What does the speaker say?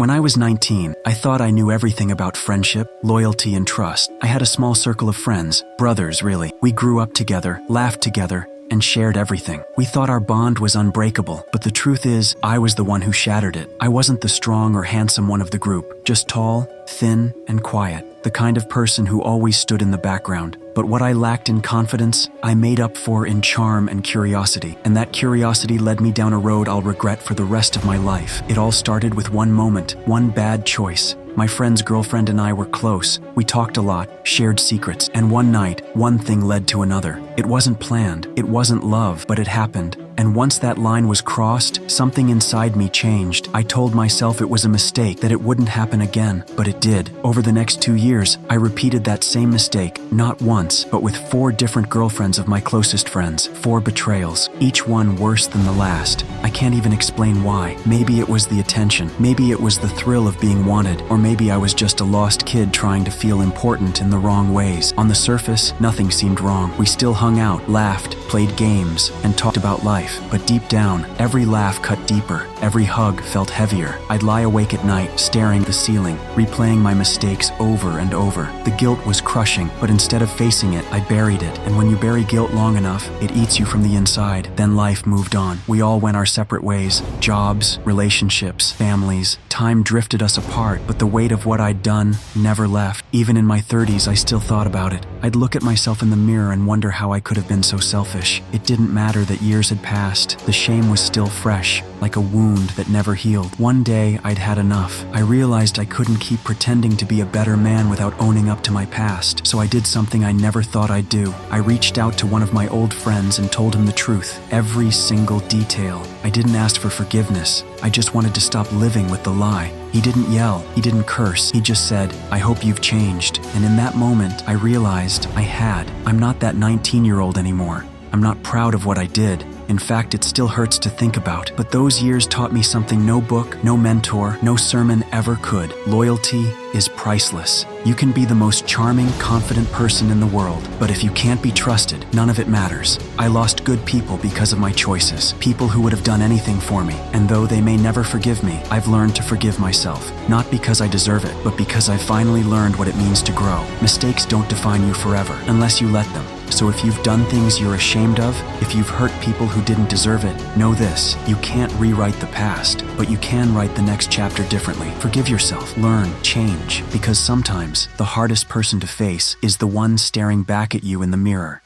When I was 19, I thought I knew everything about friendship, loyalty, and trust. I had a small circle of friends, brothers really. We grew up together, laughed together, and shared everything. We thought our bond was unbreakable, but the truth is, I was the one who shattered it. I wasn't the strong or handsome one of the group, just tall, thin, and quiet, the kind of person who always stood in the background. But what I lacked in confidence, I made up for in charm and curiosity. And that curiosity led me down a road I'll regret for the rest of my life. It all started with one moment, one bad choice. My friend's girlfriend and I were close. We talked a lot, shared secrets, and one night, one thing led to another. It wasn't planned, it wasn't love, but it happened. And once that line was crossed, something inside me changed. I told myself it was a mistake, that it wouldn't happen again, but it did. Over the next 2 years, I repeated that same mistake, not once, but with 4 different girlfriends of my closest friends. 4 betrayals, each one worse than the last. I can't even explain why. Maybe it was the attention, maybe it was the thrill of being wanted, or maybe I was just a lost kid trying to feel important in the wrong ways. On the surface, nothing seemed wrong. We still hung out, laughed, played games, and talked about life. But deep down, every laugh cut deeper, every hug felt heavier. I'd lie awake at night, staring at the ceiling, replaying my mistakes over and over. The guilt was crushing, but instead of facing it, I buried it. And when you bury guilt long enough, it eats you from the inside. Then life moved on. We all went our separate ways. Jobs, relationships, families. Time drifted us apart, but the weight of what I'd done never left. Even in my 30s, I still thought about it. I'd look at myself in the mirror and wonder how I could have been so selfish. It didn't matter that years had passed. The shame was still fresh, like a wound that never healed. One day, I'd had enough. I realized I couldn't keep pretending to be a better man without owning up to my past. So I did something I never thought I'd do. I reached out to one of my old friends and told him the truth, every single detail. I didn't ask for forgiveness. I just wanted to stop living with the lie. He didn't yell, he didn't curse, he just said, "I hope you've changed." And in that moment, I realized I had. I'm not that 19-year-old anymore. I'm not proud of what I did. In fact, it still hurts to think about. But those years taught me something no book, no mentor, no sermon ever could. Loyalty is priceless. You can be the most charming, confident person in the world, but if you can't be trusted, none of it matters. I lost good people because of my choices, people who would have done anything for me. And though they may never forgive me, I've learned to forgive myself. Not because I deserve it, but because I finally learned what it means to grow. Mistakes don't define you forever, unless you let them. So if you've done things you're ashamed of, if you've hurt people who didn't deserve it, know this: you can't rewrite the past, but you can write the next chapter differently. Forgive yourself, learn, change, because sometimes the hardest person to face is the one staring back at you in the mirror.